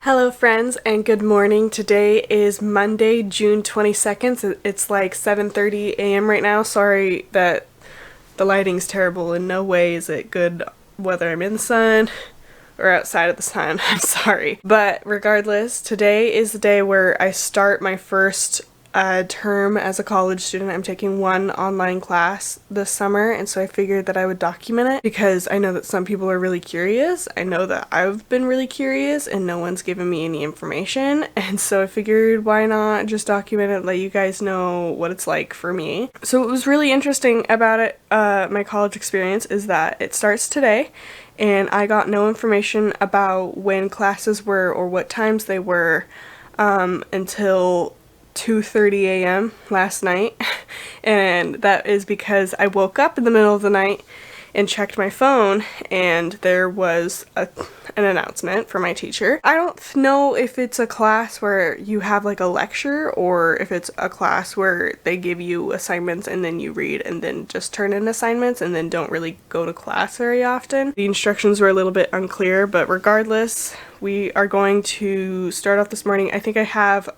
Hello friends and good morning. Today is Monday, June 22nd. It's like 7:30 a.m. right now. Sorry that the lighting's terrible. In no way is it good whether I'm in the sun or outside of the sun. I'm sorry. But regardless, today is the day where I start my first term as a college student. I'm taking one online class this summer, and so I figured that I would document it because I know that some people are really curious. I know that I've been really curious and no one's given me any information, and so I figured why not just document it, let you guys know what it's like for me. So what was really interesting about it, my college experience, is that it starts today and I got no information about when classes were or what times they were until 2:30 a.m. last night, and that is because I woke up in the middle of the night and checked my phone and there was an announcement from my teacher. I don't know if it's a class where you have like a lecture or if it's a class where they give you assignments and then you read and then just turn in assignments and then don't really go to class very often. The instructions were a little bit unclear, but regardless, we are going to start off this morning. I think I have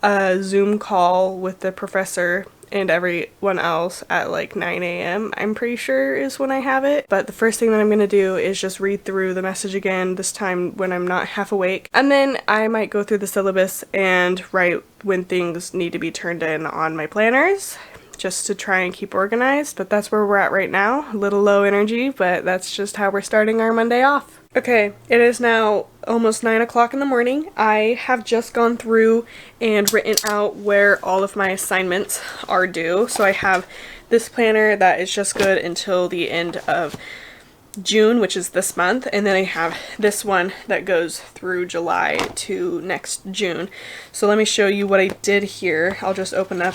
a Zoom call with the professor and everyone else at like 9 a.m. I'm pretty sure is when I have it. But the first thing that I'm gonna do is just read through the message again, this time when I'm not half awake. And then I might go through the syllabus and write when things need to be turned in on my planners, just to try and keep organized. But that's where we're at right now. A little low energy, but that's just how we're starting our Monday off. Okay, it is now almost 9 o'clock in the morning. I have just gone through and written out where all of my assignments are due. So I have this planner that is just good until the end of June, which is this month, and then I have this one that goes through July to next June. So let me show you what I did here. I'll just open up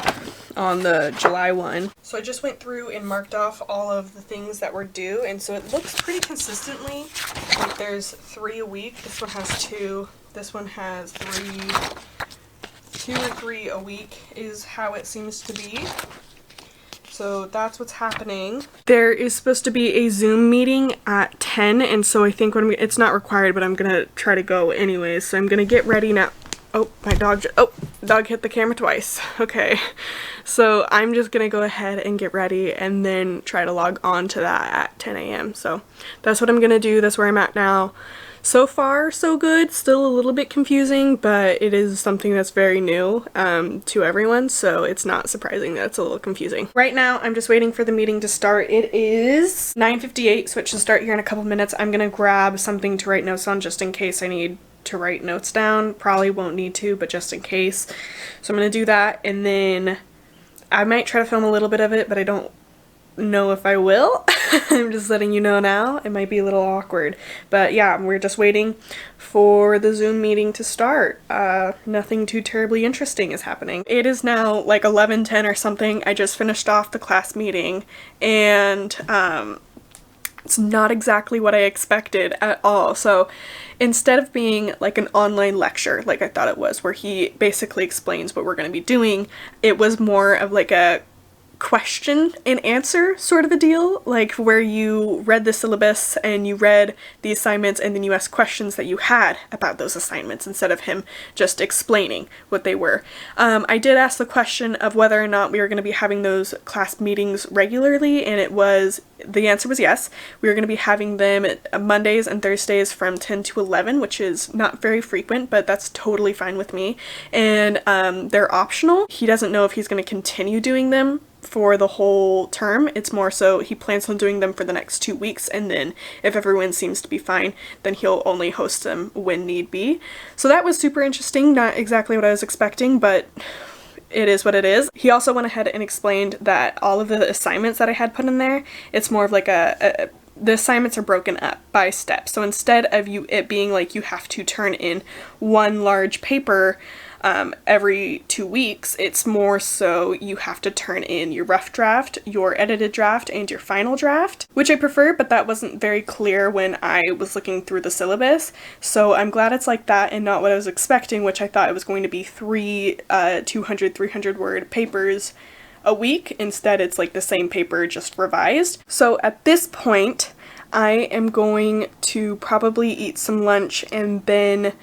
on the July one. So I just went through and marked off all of the things that were due, and so it looks pretty consistently like there's 3 a week. This one has 2, this one has 3, 2 or 3 a week is how it seems to be. So that's what's happening. There is supposed to be a Zoom meeting at 10, and so I think it's not required, but I'm gonna try to go anyways. So I'm gonna get ready now. Oh, my dog dog hit the camera twice. Okay, so I'm just gonna go ahead and get ready and then try to log on to that at 10 a.m. So that's what I'm gonna do. That's where I'm at now. So far, so good. Still a little bit confusing, but it is something that's very new to everyone, so it's not surprising that it's a little confusing. Right now, I'm just waiting for the meeting to start. It is 9:58, so it should start here in a couple minutes. I'm gonna grab something to write notes on just in case I need to write notes down. Probably won't need to, but just in case. So I'm gonna do that, and then I might try to film a little bit of it, but I don't know if I will. I'm just letting you know now. It might be a little awkward, but yeah, we're just waiting for the Zoom meeting to start. Nothing too terribly interesting is happening. It is now like 11:10 or something. I just finished off the class meeting, and it's not exactly what I expected at all. So instead of being like an online lecture like I thought it was, where he basically explains what we're going to be doing, it was more of like a question and answer sort of a deal, like where you read the syllabus and you read the assignments and then you asked questions that you had about those assignments instead of him just explaining what they were. I did ask the question of whether or not we were going to be having those class meetings regularly, and the answer was yes. We were going to be having them Mondays and Thursdays from 10 to 11, which is not very frequent, but that's totally fine with me. And they're optional. He doesn't know if he's going to continue doing them for the whole term. It's more so he plans on doing them for the next 2 weeks, and then if everyone seems to be fine, then he'll only host them when need be. So that was super interesting. Not exactly what I was expecting, but it is what it is. He also went ahead and explained that all of the assignments that I had put in there, it's more of like the assignments are broken up by steps. So instead of it being like you have to turn in one large paper every 2 weeks, it's more so you have to turn in your rough draft, your edited draft, and your final draft, which I prefer, but that wasn't very clear when I was looking through the syllabus. So I'm glad it's like that and not what I was expecting, which I thought it was going to be 3 200, 300 word papers a week. Instead, it's like the same paper, just revised. So at this point, I am going to probably eat some lunch and then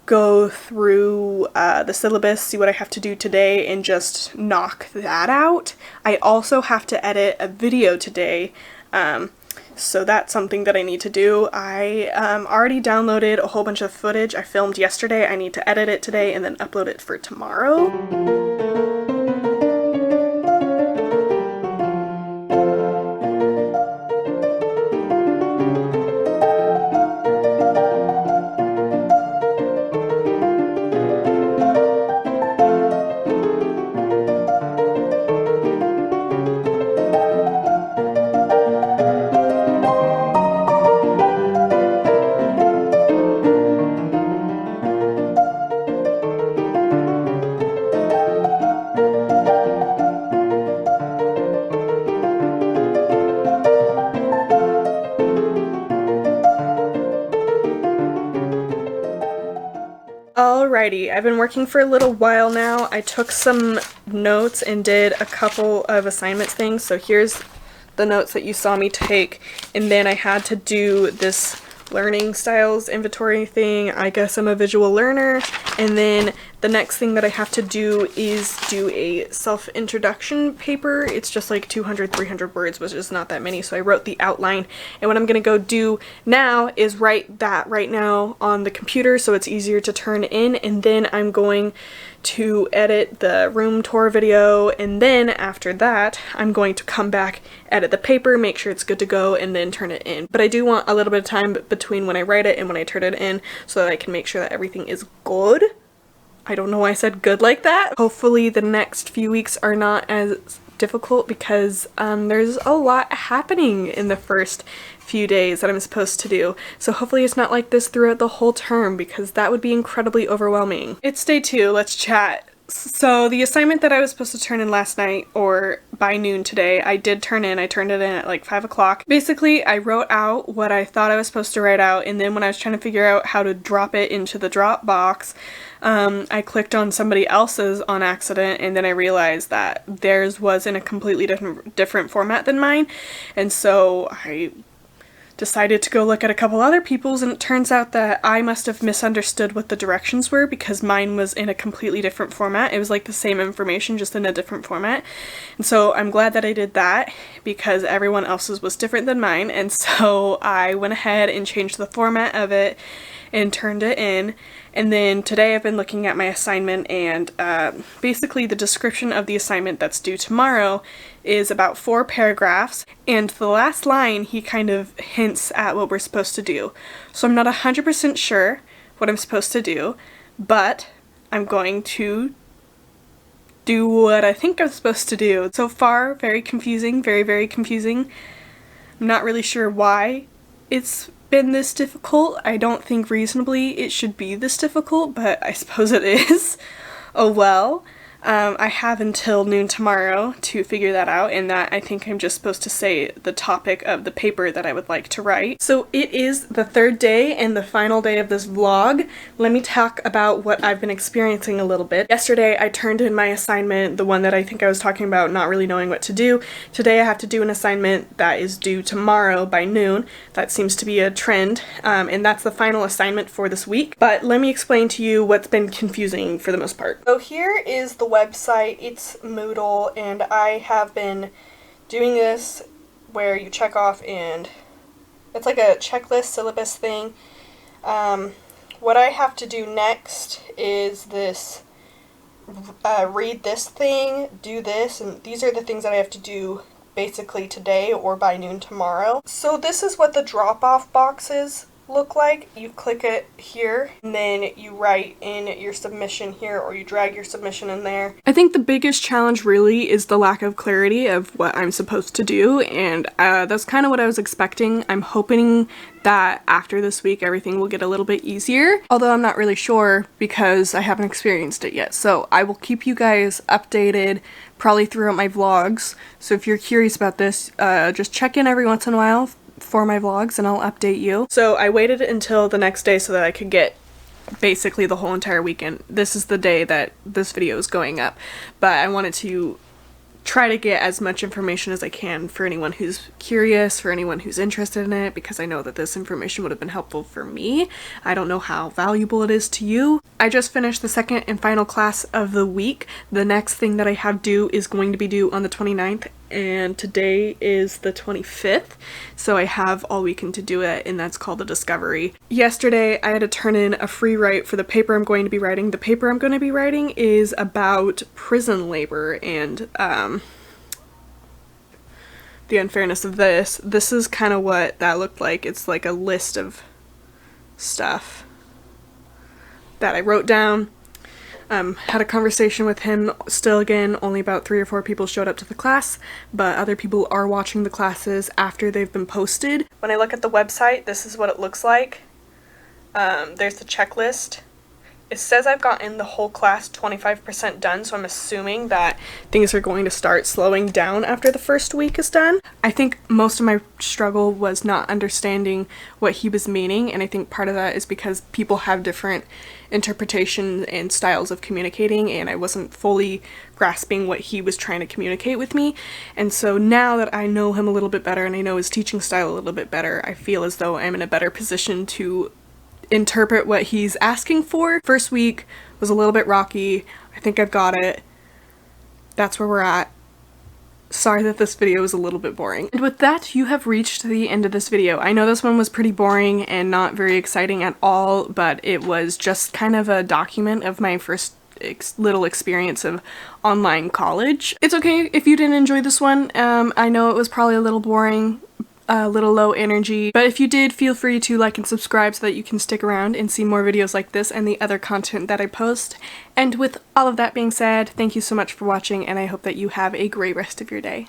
go through the syllabus, see what I have to do today, and just knock that out. I also have to edit a video today, so that's something that I need to do. I already downloaded a whole bunch of footage I filmed yesterday. I need to edit it today and then upload it for tomorrow. Alrighty, I've been working for a little while now. I took some notes and did a couple of assignments things. So here's the notes that you saw me take, and then I had to do this learning styles inventory thing. I guess I'm a visual learner. And then the next thing that I have to do is do a self-introduction paper. It's just like 200, 300 words, which is not that many. So I wrote the outline, and what I'm gonna go do now is write that right now on the computer so it's easier to turn in, and then I'm going to edit the room tour video, and then after that I'm going to come back, edit the paper, make sure it's good to go, and then turn it in. But I do want a little bit of time between when I write it and when I turn it in so that I can make sure that everything is good. I don't know why I said good like that. Hopefully the next few weeks are not as difficult because there's a lot happening in the first few days that I'm supposed to do. So hopefully it's not like this throughout the whole term, because that would be incredibly overwhelming. It's day 2, let's chat. So the assignment that I was supposed to turn in last night, or by noon today, I did turn in. I turned it in at like 5 o'clock. Basically, I wrote out what I thought I was supposed to write out, and then when I was trying to figure out how to drop it into the Dropbox, I clicked on somebody else's on accident, and then I realized that theirs was in a completely different format than mine, and so I decided to go look at a couple other people's, and it turns out that I must have misunderstood what the directions were because mine was in a completely different format. It was like the same information, just in a different format. And so I'm glad that I did that because everyone else's was different than mine, and so I went ahead and changed the format of it and turned it in. And then today I've been looking at my assignment, and basically the description of the assignment that's due tomorrow is about 4 paragraphs, and the last line he kind of hints at what we're supposed to do. So I'm not 100% sure what I'm supposed to do, but I'm going to do what I think I'm supposed to do. So far, very confusing, very, very confusing. I'm not really sure why it's been this difficult. I don't think reasonably it should be this difficult, but I suppose it is. Oh well. I have until noon tomorrow to figure that out, and that I think I'm just supposed to say the topic of the paper that I would like to write. So it is the 3rd day and the final day of this vlog. Let me talk about what I've been experiencing a little bit. Yesterday I turned in my assignment, the one that I think I was talking about not really knowing what to do. Today I have to do an assignment that is due tomorrow by noon. That seems to be a trend, and that's the final assignment for this week. But let me explain to you what's been confusing for the most part. So here is the website. It's Moodle, and I have been doing this where you check off, and it's like a checklist syllabus thing. What I have to do next is this, read this thing, do this, and these are the things that I have to do basically today or by noon tomorrow. So this is what the drop-off boxes look like. You click it here, and then you write in your submission here, or you drag your submission in there. I think the biggest challenge really is the lack of clarity of what I'm supposed to do, and that's kind of what I was expecting. I'm hoping that after this week everything will get a little bit easier, although I'm not really sure because I haven't experienced it yet. So I will keep you guys updated probably throughout my vlogs. So if you're curious about this, just check in every once in a while for my vlogs and I'll update you. So I waited until the next day so that I could get basically the whole entire weekend. This is the day that this video is going up, but I wanted to try to get as much information as I can for anyone who's curious, for anyone who's interested in it, because I know that this information would have been helpful for me. I don't know how valuable it is to you. I just finished the second and final class of the week. The next thing that I have due is going to be due on the 29th, and today is the 25th, so I have all weekend to do it, and that's called a discovery. Yesterday I had to turn in a free write for the paper I'm going to be writing. The paper I'm going to be writing is about prison labor and the unfairness of this. This is kind of what that looked like. It's like a list of stuff that I wrote down. Had a conversation with him. Still, again, only about 3 or 4 people showed up to the class, but other people are watching the classes after they've been posted. When I look at the website, this is what it looks like. There's the checklist. It says I've gotten the whole class 25% done, so I'm assuming that things are going to start slowing down after the first week is done. I think most of my struggle was not understanding what he was meaning, and I think part of that is because people have different interpretations and styles of communicating, and I wasn't fully grasping what he was trying to communicate with me. And so now that I know him a little bit better and I know his teaching style a little bit better, I feel as though I'm in a better position to interpret what he's asking for. First week was a little bit rocky. I think I've got it. That's where we're at. Sorry that this video was a little bit boring. And with that, you have reached the end of this video. I know this one was pretty boring and not very exciting at all, but it was just kind of a document of my first little experience of online college. It's okay if you didn't enjoy this one. I know it was probably a little boring, a little low energy, but if you did, feel free to like and subscribe so that you can stick around and see more videos like this and the other content that I post. And with all of that being said, thank you so much for watching, and I hope that you have a great rest of your day.